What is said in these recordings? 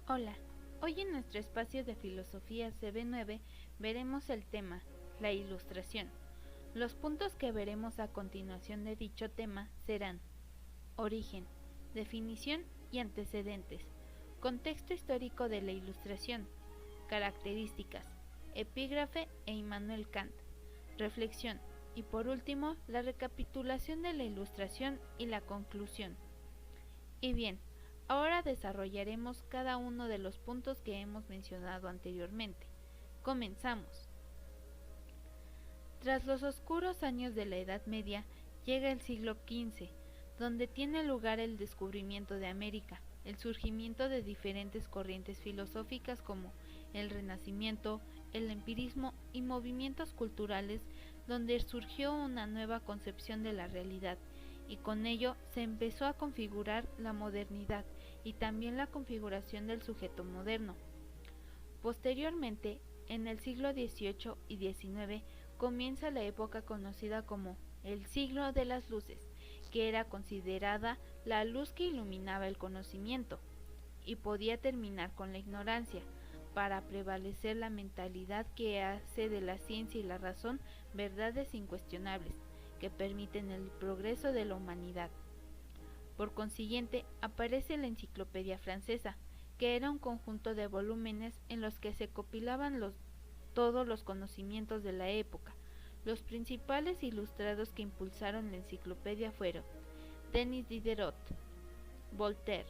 Hola, hoy en nuestro espacio de Filosofía CB9 veremos el tema, la Ilustración. Los puntos que veremos a continuación de dicho tema serán origen, definición y antecedentes, contexto histórico de la Ilustración, características, epígrafe e Immanuel Kant, reflexión y por último la recapitulación de la Ilustración y la conclusión. Y bien, ahora desarrollaremos cada uno de los puntos que hemos mencionado anteriormente. Comenzamos. Tras los oscuros años de la Edad Media, llega el siglo XV, donde tiene lugar el descubrimiento de América, el surgimiento de diferentes corrientes filosóficas como el Renacimiento, el empirismo y movimientos culturales, donde surgió una nueva concepción de la realidad, y con ello se empezó a configurar la modernidad y también la configuración del sujeto moderno. Posteriormente, en el siglo XVIII y XIX, comienza la época conocida como el siglo de las luces, que era considerada la luz que iluminaba el conocimiento, y podía terminar con la ignorancia, para prevalecer la mentalidad que hace de la ciencia y la razón verdades incuestionables, que permiten el progreso de la humanidad. Por consiguiente, aparece la Enciclopedia Francesa, que era un conjunto de volúmenes en los que se compilaban todos los conocimientos de la época. Los principales ilustrados que impulsaron la enciclopedia fueron Denis Diderot, Voltaire,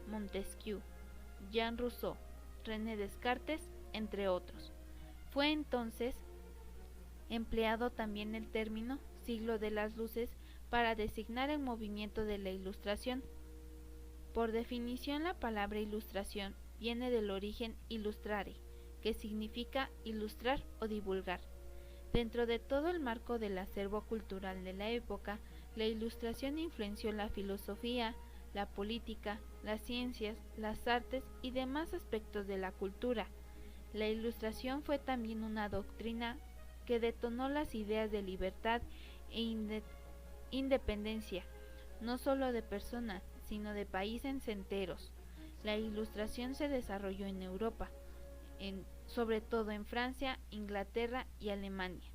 Montesquieu, Jean Rousseau, René Descartes, entre otros. Fue entonces empleado también el término siglo de las luces para designar el movimiento de la Ilustración. Por definición, la palabra ilustración viene del origen illustrare, que significa ilustrar o divulgar. Dentro de todo el marco del acervo cultural de la época, la Ilustración influenció la filosofía, la política, las ciencias, las artes y demás aspectos de la cultura. La Ilustración fue también una doctrina que detonó las ideas de libertad e independencia, no solo de personas, sino de países enteros. La Ilustración se desarrolló en Europa, sobre todo en Francia, Inglaterra y Alemania.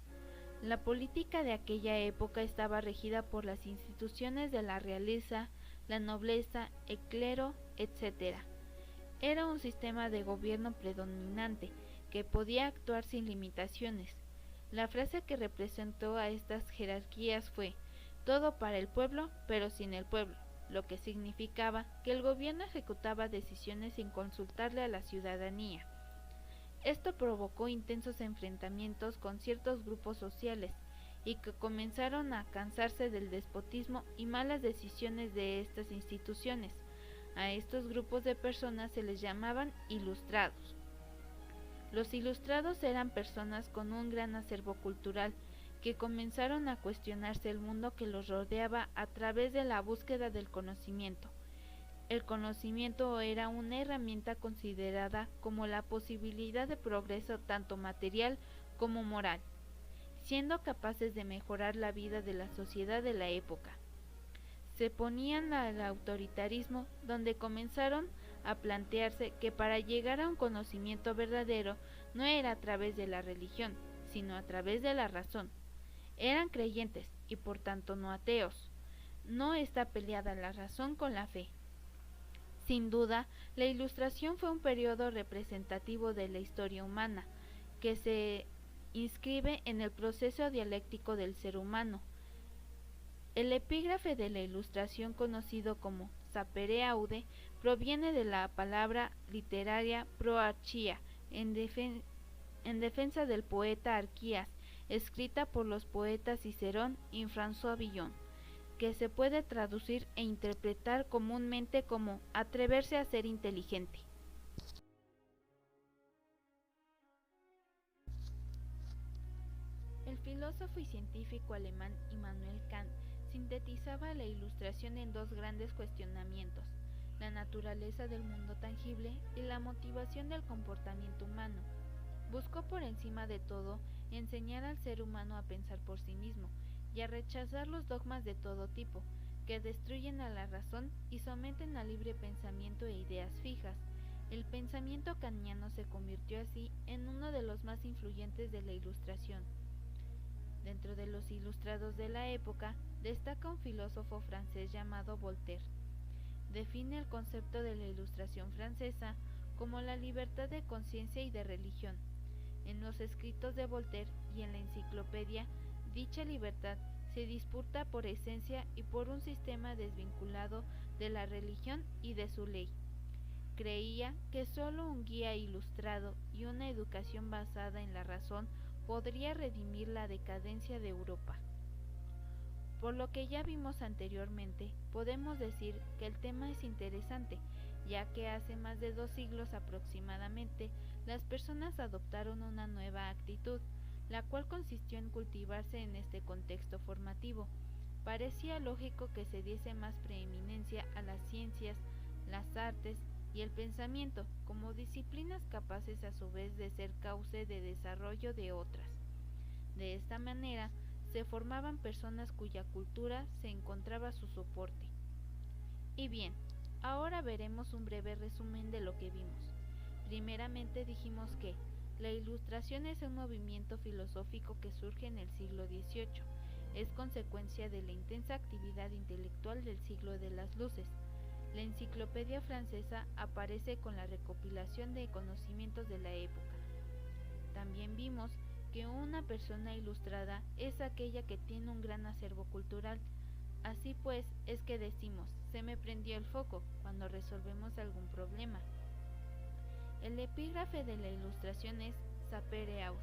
La política de aquella época estaba regida por las instituciones de la realeza, la nobleza, el clero, etc. Era un sistema de gobierno predominante que podía actuar sin limitaciones. La frase que representó a estas jerarquías fue todo para el pueblo, pero sin el pueblo, lo que significaba que el gobierno ejecutaba decisiones sin consultarle a la ciudadanía. Esto provocó intensos enfrentamientos con ciertos grupos sociales y que comenzaron a cansarse del despotismo y malas decisiones de estas instituciones. A estos grupos de personas se les llamaban ilustrados. Los ilustrados eran personas con un gran acervo cultural que comenzaron a cuestionarse el mundo que los rodeaba a través de la búsqueda del conocimiento. El conocimiento era una herramienta considerada como la posibilidad de progreso tanto material como moral, siendo capaces de mejorar la vida de la sociedad de la época. Se oponían al autoritarismo, donde comenzaron a plantearse que para llegar a un conocimiento verdadero no era a través de la religión, sino a través de la razón. Eran creyentes y por tanto no ateos. No está peleada la razón con la fe. Sin duda, la Ilustración fue un periodo representativo de la historia humana, que se inscribe en el proceso dialéctico del ser humano. El epígrafe de la Ilustración, conocido como sapere aude, proviene de la palabra literaria pro-archia, en defensa del poeta Arquías, escrita por los poetas Cicerón y François Villon, que se puede traducir e interpretar comúnmente como atreverse a ser inteligente. El filósofo y científico alemán Immanuel Kant sintetizaba la Ilustración en dos grandes cuestionamientos: la naturaleza del mundo tangible y la motivación del comportamiento humano. Buscó por encima de todo enseñar al ser humano a pensar por sí mismo y a rechazar los dogmas de todo tipo, que destruyen a la razón y someten al libre pensamiento e ideas fijas. El pensamiento kantiano se convirtió así en uno de los más influyentes de la Ilustración. Dentro de los ilustrados de la época, destaca un filósofo francés llamado Voltaire. Define el concepto de la Ilustración francesa como la libertad de conciencia y de religión. En los escritos de Voltaire y en la enciclopedia, dicha libertad se disputa por esencia y por un sistema desvinculado de la religión y de su ley. Creía que sólo un guía ilustrado y una educación basada en la razón podría redimir la decadencia de Europa. Por lo que ya vimos anteriormente, podemos decir que el tema es interesante, ya que hace más de 2 siglos aproximadamente, las personas adoptaron una nueva actitud, la cual consistió en cultivarse en este contexto formativo. Parecía lógico que se diese más preeminencia a las ciencias, las artes y el pensamiento como disciplinas capaces a su vez de ser cauce de desarrollo de otras. De esta manera, se formaban personas cuya cultura se encontraba a su soporte. Y bien, ahora veremos un breve resumen de lo que vimos. Primeramente dijimos que la Ilustración es un movimiento filosófico que surge en el siglo XVIII. Es consecuencia de la intensa actividad intelectual del siglo de las luces. La enciclopedia francesa aparece con la recopilación de conocimientos de la época. También vimos que una persona ilustrada es aquella que tiene un gran acervo cultural. Así pues, es que decimos, se me prendió el foco cuando resolvemos algún problema. El epígrafe de la Ilustración es Sapere Aude,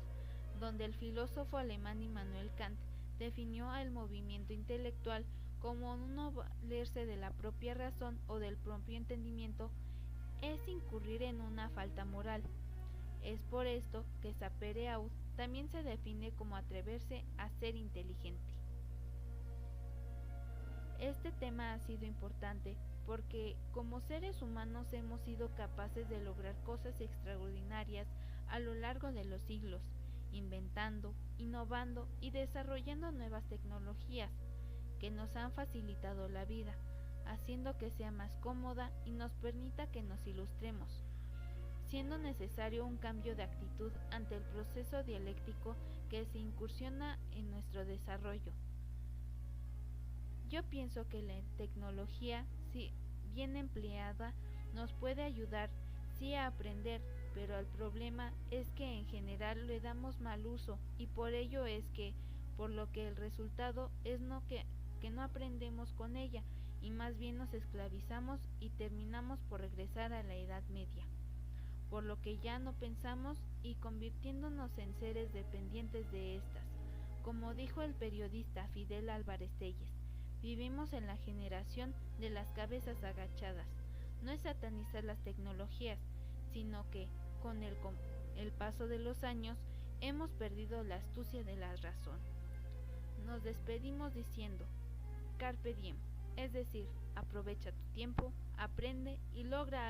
donde el filósofo alemán Immanuel Kant definió al movimiento intelectual como no valerse de la propia razón o del propio entendimiento es incurrir en una falta moral. Es por esto que Sapere Aude también se define como atreverse a ser inteligente. Este tema ha sido importante porque como seres humanos hemos sido capaces de lograr cosas extraordinarias a lo largo de los siglos, inventando, innovando y desarrollando nuevas tecnologías que nos han facilitado la vida, haciendo que sea más cómoda y nos permita que nos ilustremos, siendo necesario un cambio de actitud ante el proceso dialéctico que se incursiona en nuestro desarrollo. Yo pienso que la tecnología, si bien empleada, nos puede ayudar, sí, a aprender, pero el problema es que en general le damos mal uso y por ello es que, por lo que el resultado es que no aprendemos con ella y más bien nos esclavizamos y terminamos por regresar a la Edad Media, por lo que ya no pensamos y convirtiéndonos en seres dependientes de estas. Como dijo el periodista Fidel Álvarez Telles, vivimos en la generación de las cabezas agachadas. No es satanizar las tecnologías, sino que, con el paso de los años, hemos perdido la astucia de la razón. Nos despedimos diciendo, Carpe diem, es decir, aprovecha tu tiempo, aprende y logra algo.